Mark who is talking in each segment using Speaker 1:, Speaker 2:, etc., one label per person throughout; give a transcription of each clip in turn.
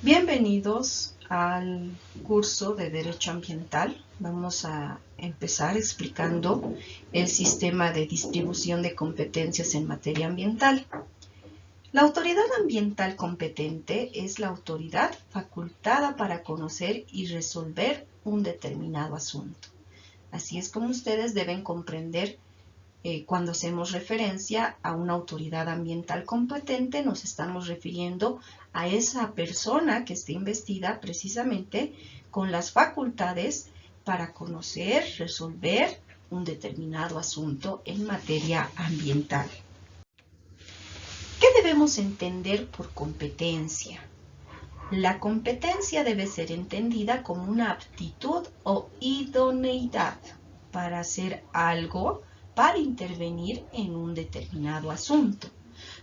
Speaker 1: Bienvenidos al curso de Derecho Ambiental. Vamos a empezar explicando el sistema de distribución de competencias en materia ambiental. La autoridad ambiental competente es la autoridad facultada para conocer y resolver un determinado asunto. Así es como ustedes deben comprender cuando hacemos referencia a una autoridad ambiental competente, nos estamos refiriendo a esa persona que esté investida precisamente con las facultades para conocer, resolver un determinado asunto en materia ambiental. ¿Qué debemos entender por competencia? La competencia debe ser entendida como una aptitud o idoneidad para hacer algo, para intervenir en un determinado asunto.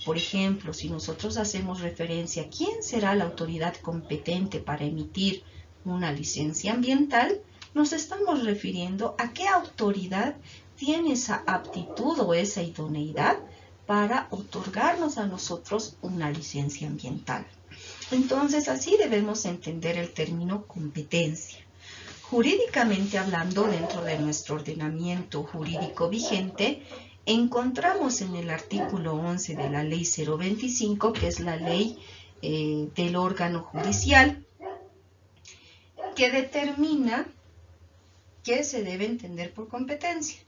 Speaker 1: Por ejemplo, si nosotros hacemos referencia a quién será la autoridad competente para emitir una licencia ambiental, nos estamos refiriendo a qué autoridad tiene esa aptitud o esa idoneidad para otorgarnos a nosotros una licencia ambiental. Entonces, así debemos entender el término competencia. Jurídicamente hablando, dentro de nuestro ordenamiento jurídico vigente, encontramos en el artículo 11 de la Ley 025, que es la ley del órgano judicial, que determina qué se debe entender por competencia.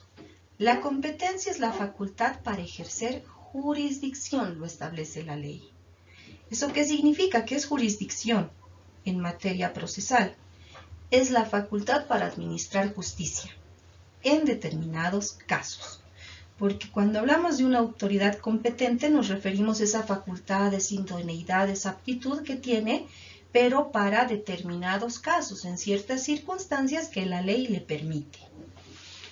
Speaker 1: La competencia es la facultad para ejercer jurisdicción, lo establece la ley. ¿Eso qué significa? ¿Qué es jurisdicción en materia procesal? Es la facultad para administrar justicia en determinados casos. Porque cuando hablamos de una autoridad competente nos referimos a esa facultad, esa idoneidad, esa aptitud que tiene, pero para determinados casos, en ciertas circunstancias que la ley le permite,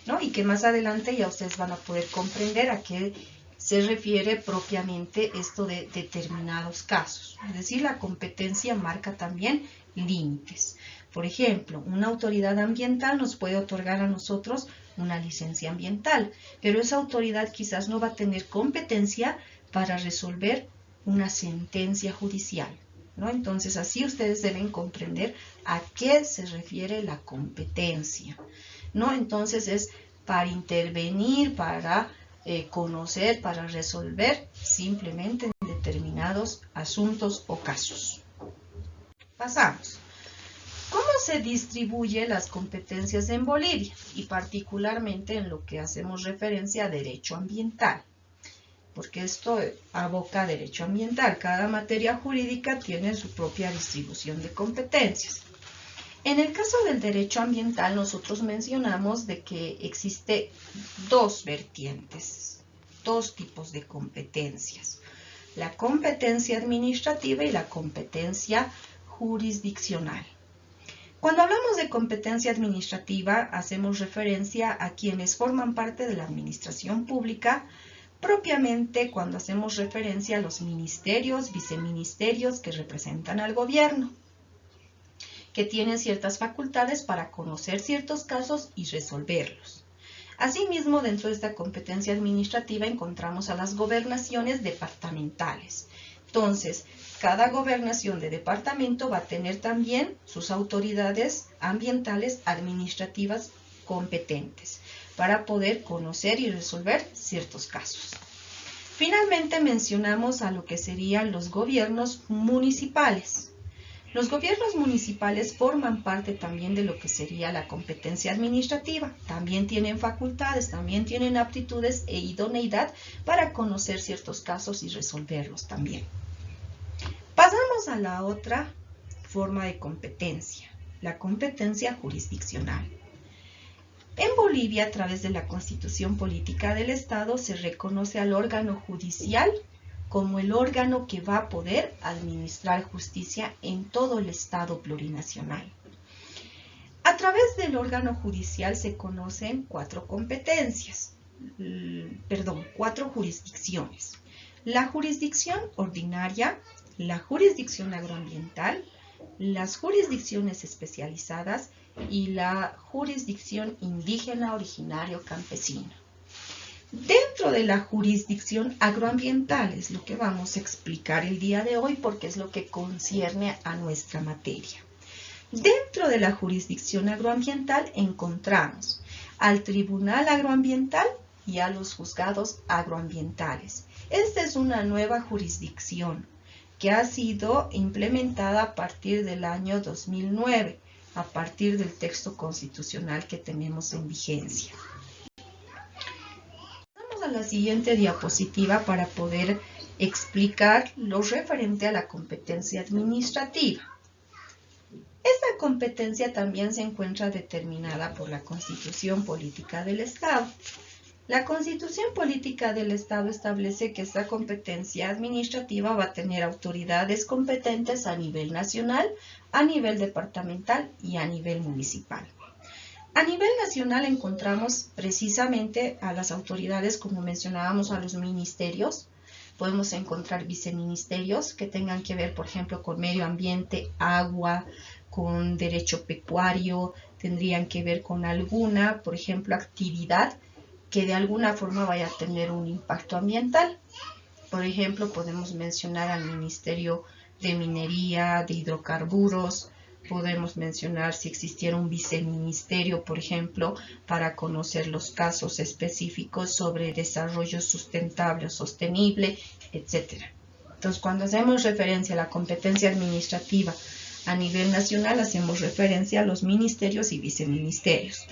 Speaker 1: ¿no? Y que más adelante ya ustedes van a poder comprender a qué se refiere propiamente esto de determinados casos. Es decir, la competencia marca también límites. Por ejemplo, una autoridad ambiental nos puede otorgar a nosotros una licencia ambiental, pero esa autoridad quizás no va a tener competencia para resolver una sentencia judicial, ¿no? Entonces, así ustedes deben comprender a qué se refiere la competencia, ¿no? Entonces, es para intervenir, para conocer, para resolver simplemente en determinados asuntos o casos. Pasamos. ¿Cómo se distribuyen las competencias en Bolivia? Y particularmente en lo que hacemos referencia a derecho ambiental. Porque esto aboca a derecho ambiental. Cada materia jurídica tiene su propia distribución de competencias. En el caso del derecho ambiental, nosotros mencionamos de que existe dos vertientes, dos tipos de competencias. La competencia administrativa y la competencia jurisdiccional. Cuando hablamos de competencia administrativa, hacemos referencia a quienes forman parte de la administración pública, propiamente cuando hacemos referencia a los ministerios, viceministerios que representan al gobierno, que tienen ciertas facultades para conocer ciertos casos y resolverlos. Asimismo, dentro de esta competencia administrativa encontramos a las gobernaciones departamentales. Entonces, cada gobernación de departamento va a tener también sus autoridades ambientales administrativas competentes para poder conocer y resolver ciertos casos. Finalmente mencionamos a lo que serían los gobiernos municipales. Los gobiernos municipales forman parte también de lo que sería la competencia administrativa. También tienen facultades, también tienen aptitudes e idoneidad para conocer ciertos casos y resolverlos también. Pasamos a la otra forma de competencia, la competencia jurisdiccional. En Bolivia, a través de la Constitución Política del Estado, se reconoce al órgano judicial como el órgano que va a poder administrar justicia en todo el Estado plurinacional. A través del órgano judicial se conocen cuatro jurisdicciones. La jurisdicción ordinaria, la jurisdicción agroambiental, las jurisdicciones especializadas y la jurisdicción indígena originario campesina. Dentro de la jurisdicción agroambiental es lo que vamos a explicar el día de hoy porque es lo que concierne a nuestra materia. Dentro de la jurisdicción agroambiental encontramos al Tribunal Agroambiental y a los juzgados agroambientales. Esta es una nueva jurisdicción que ha sido implementada a partir del año 2009, a partir del texto constitucional que tenemos en vigencia. Vamos a la siguiente diapositiva para poder explicar lo referente a la competencia administrativa. Esta competencia también se encuentra determinada por la Constitución Política del Estado. La Constitución Política del Estado establece que esta competencia administrativa va a tener autoridades competentes a nivel nacional, a nivel departamental y a nivel municipal. A nivel nacional encontramos precisamente a las autoridades, como mencionábamos, a los ministerios. Podemos encontrar viceministerios que tengan que ver, por ejemplo, con medio ambiente, agua, con derecho pecuario, tendrían que ver con alguna, por ejemplo, actividad que de alguna forma vaya a tener un impacto ambiental. Por ejemplo, podemos mencionar al Ministerio de Minería, de Hidrocarburos, podemos mencionar si existiera un viceministerio, por ejemplo, para conocer los casos específicos sobre desarrollo sustentable o sostenible, etc. Entonces, cuando hacemos referencia a la competencia administrativa a nivel nacional, hacemos referencia a los ministerios y viceministerios,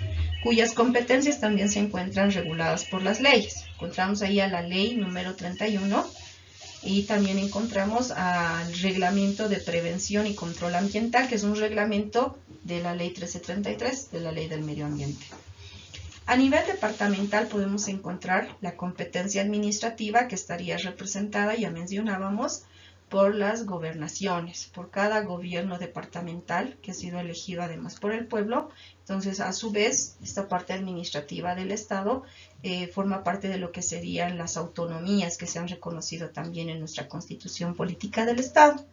Speaker 1: cuyas competencias también se encuentran reguladas por las leyes. Encontramos ahí a la ley número 31 y también encontramos al reglamento de prevención y control ambiental, que es un reglamento de la ley 1333, de la ley del medio ambiente. A nivel departamental podemos encontrar la competencia administrativa que estaría representada, ya mencionábamos, por las gobernaciones, por cada gobierno departamental que ha sido elegido además por el pueblo. Entonces, a su vez, esta parte administrativa del Estado forma parte de lo que serían las autonomías que se han reconocido también en nuestra Constitución Política del Estado.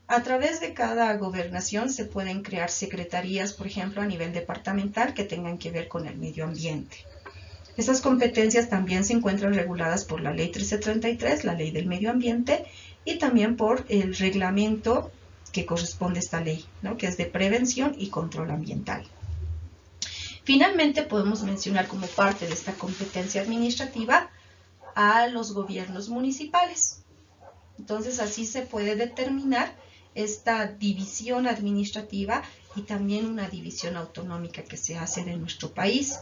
Speaker 1: A través de cada gobernación se pueden crear secretarías, por ejemplo, a nivel departamental que tengan que ver con el medio ambiente. Estas competencias también se encuentran reguladas por la ley 1333, la ley del medio ambiente, y también por el reglamento que corresponde a esta ley, ¿no?, que es de prevención y control ambiental. Finalmente, podemos mencionar como parte de esta competencia administrativa a los gobiernos municipales. Entonces, así se puede determinar esta división administrativa y también una división autonómica que se hace de nuestro país.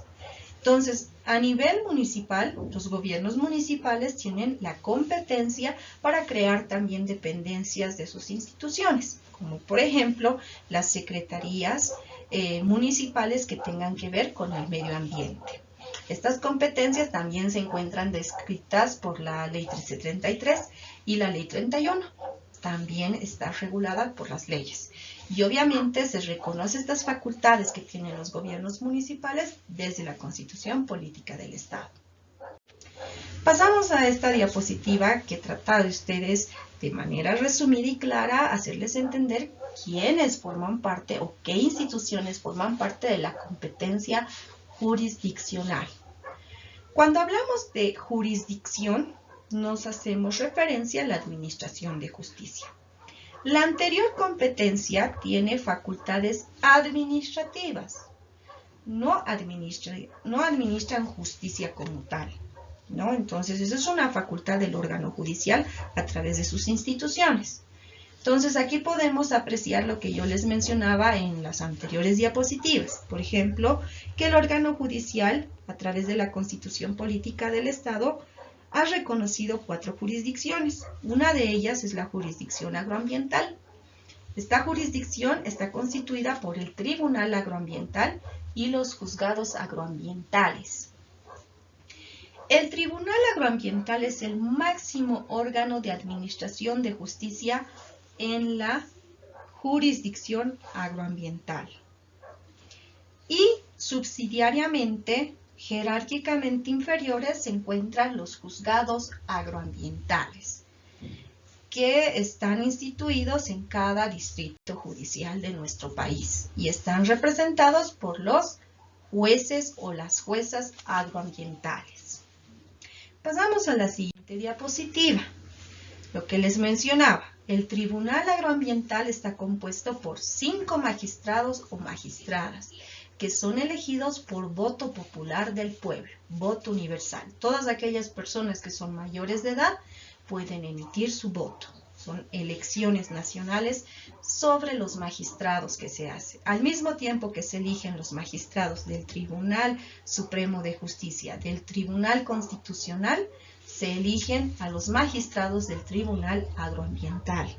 Speaker 1: Entonces, a nivel municipal, los gobiernos municipales tienen la competencia para crear también dependencias de sus instituciones, como por ejemplo las secretarías municipales que tengan que ver con el medio ambiente. Estas competencias también se encuentran descritas por la ley 1333 y la ley 31. También está regulada por las leyes. Y obviamente se reconoce estas facultades que tienen los gobiernos municipales desde la Constitución Política del Estado. Pasamos a esta diapositiva que trata de ustedes de manera resumida y clara hacerles entender quiénes forman parte o qué instituciones forman parte de la competencia jurisdiccional. Cuando hablamos de jurisdicción, nos hacemos referencia a la administración de justicia. La anterior competencia tiene facultades administrativas, no administran justicia como tal, ¿no? Entonces, esa es una facultad del órgano judicial a través de sus instituciones. Entonces, aquí podemos apreciar lo que yo les mencionaba en las anteriores diapositivas. Por ejemplo, que el órgano judicial, a través de la Constitución Política del Estado, ha reconocido 4 jurisdicciones. Una de ellas es la jurisdicción agroambiental. Esta jurisdicción está constituida por el Tribunal Agroambiental y los juzgados agroambientales. El Tribunal Agroambiental es el máximo órgano de administración de justicia en la jurisdicción agroambiental. Y subsidiariamente, jerárquicamente inferiores, se encuentran los juzgados agroambientales, que están instituidos en cada distrito judicial de nuestro país y están representados por los jueces o las juezas agroambientales. Pasamos a la siguiente diapositiva. Lo que les mencionaba, el Tribunal Agroambiental está compuesto por 5 magistrados o magistradas, que son elegidos por voto popular del pueblo, voto universal. Todas aquellas personas que son mayores de edad pueden emitir su voto. Son elecciones nacionales sobre los magistrados que se hacen. Al mismo tiempo que se eligen los magistrados del Tribunal Supremo de Justicia, del Tribunal Constitucional, se eligen a los magistrados del Tribunal Agroambiental.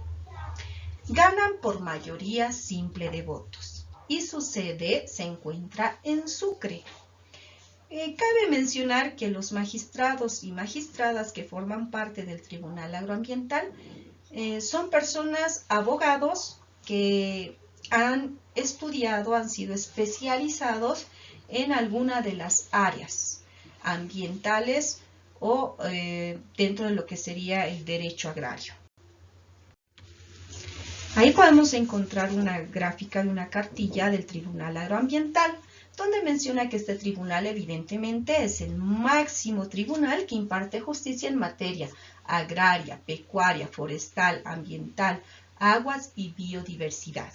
Speaker 1: Ganan por mayoría simple de votos y su sede se encuentra en Sucre. Cabe mencionar que los magistrados y magistradas que forman parte del Tribunal Agroambiental son personas, abogados, que han estudiado, han sido especializados en alguna de las áreas ambientales o dentro de lo que sería el derecho agrario. Ahí podemos encontrar una gráfica de una cartilla del Tribunal Agroambiental, donde menciona que este tribunal evidentemente es el máximo tribunal que imparte justicia en materia agraria, pecuaria, forestal, ambiental, aguas y biodiversidad.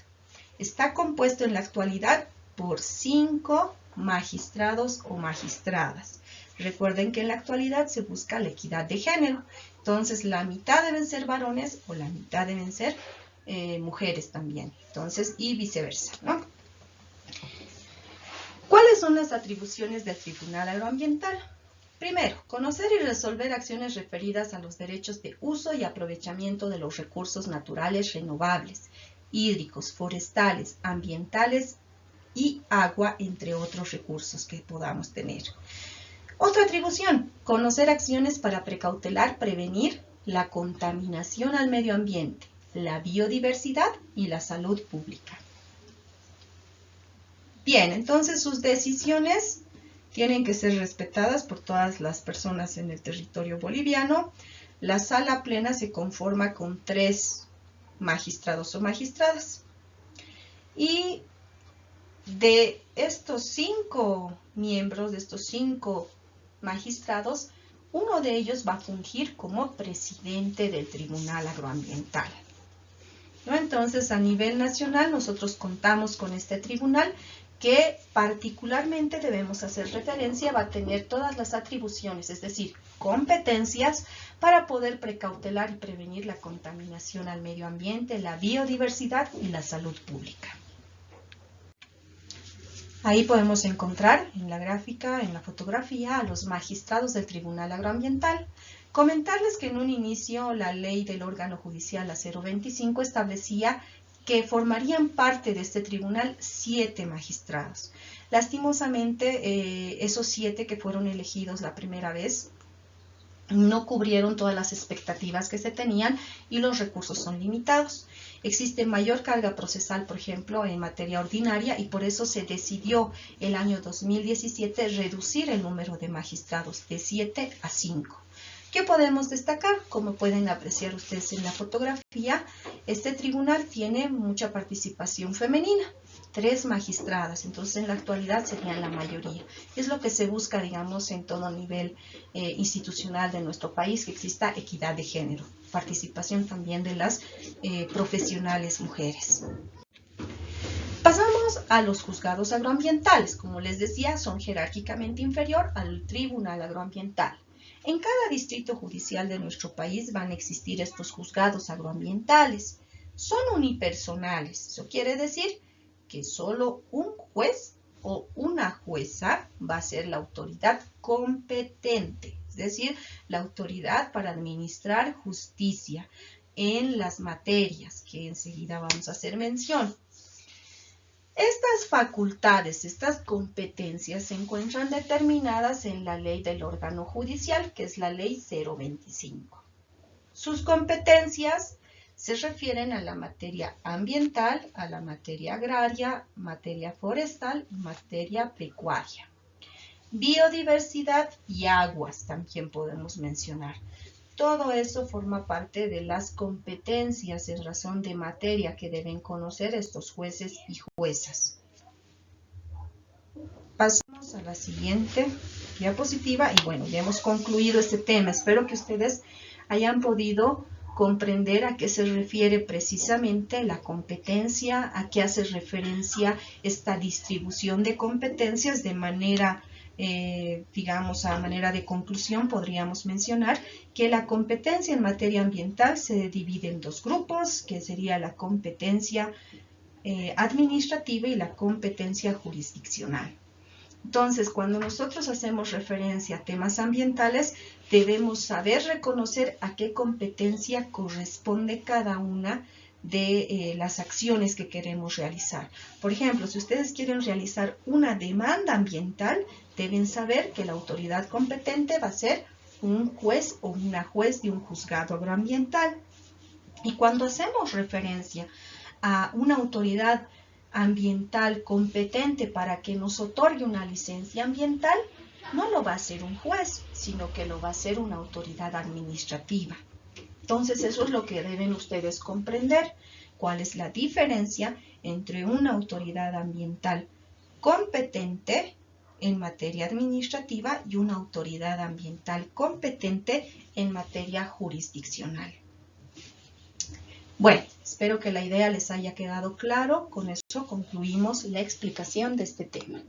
Speaker 1: Está compuesto en la actualidad por 5 magistrados o magistradas. Recuerden que en la actualidad se busca la equidad de género, entonces la mitad deben ser varones o la mitad deben ser mujeres también, entonces, y viceversa, ¿no? ¿Cuáles son las atribuciones del Tribunal Agroambiental? Primero, conocer y resolver acciones referidas a los derechos de uso y aprovechamiento de los recursos naturales renovables, hídricos, forestales, ambientales y agua, entre otros recursos que podamos tener. Otra atribución, conocer acciones para precautelar, prevenir la contaminación al medio ambiente, la biodiversidad y la salud pública. Bien, entonces sus decisiones tienen que ser respetadas por todas las personas en el territorio boliviano. La sala plena se conforma con 3 magistrados o magistradas. Y de estos 5 miembros, de estos 5 magistrados, uno de ellos va a fungir como presidente del Tribunal Agroambiental, ¿no? Entonces, a nivel nacional, nosotros contamos con este tribunal que particularmente debemos hacer referencia, va a tener todas las atribuciones, es decir, competencias para poder precautelar y prevenir la contaminación al medio ambiente, la biodiversidad y la salud pública. Ahí podemos encontrar en la gráfica, en la fotografía, a los magistrados del Tribunal Agroambiental. Comentarles que en un inicio la ley del órgano judicial, la 025, establecía que formarían parte de este tribunal 7 magistrados. Lastimosamente, esos 7 que fueron elegidos la primera vez no cubrieron todas las expectativas que se tenían y los recursos son limitados. Existe mayor carga procesal, por ejemplo, en materia ordinaria y por eso se decidió el año 2017 reducir el número de magistrados de 7 a 5. ¿Qué podemos destacar? Como pueden apreciar ustedes en la fotografía, este tribunal tiene mucha participación femenina, 3 magistradas, entonces en la actualidad serían la mayoría. Es lo que se busca, digamos, en todo nivel institucional de nuestro país, que exista equidad de género, participación también de las profesionales mujeres. Pasamos a los juzgados agroambientales. Como les decía, son jerárquicamente inferior al Tribunal Agroambiental. En cada distrito judicial de nuestro país van a existir estos juzgados agroambientales. Son unipersonales, eso quiere decir que solo un juez o una jueza va a ser la autoridad competente, es decir, la autoridad para administrar justicia en las materias que enseguida vamos a hacer mención. Estas facultades, estas competencias se encuentran determinadas en la ley del órgano judicial, que es la ley 025. Sus competencias se refieren a la materia ambiental, a la materia agraria, materia forestal y materia pecuaria. Biodiversidad y aguas también podemos mencionar. Todo eso forma parte de las competencias en razón de materia que deben conocer estos jueces y juezas. Pasamos a la siguiente diapositiva y bueno, ya hemos concluido este tema. Espero que ustedes hayan podido comprender a qué se refiere precisamente la competencia, a qué hace referencia esta distribución de competencias de manera, digamos, a manera de conclusión podríamos mencionar que la competencia en materia ambiental se divide en dos grupos, que sería la competencia administrativa y la competencia jurisdiccional. Entonces, cuando nosotros hacemos referencia a temas ambientales, debemos saber reconocer a qué competencia corresponde cada una de las acciones que queremos realizar. Por ejemplo, si ustedes quieren realizar una demanda ambiental, deben saber que la autoridad competente va a ser un juez o una juez de un juzgado agroambiental. Y cuando hacemos referencia a una autoridad ambiental competente para que nos otorgue una licencia ambiental, no lo va a hacer un juez, sino que lo va a hacer una autoridad administrativa. Entonces, eso es lo que deben ustedes comprender, cuál es la diferencia entre una autoridad ambiental competente en materia administrativa y una autoridad ambiental competente en materia jurisdiccional. Bueno, espero que la idea les haya quedado claro. Con eso concluimos la explicación de este tema.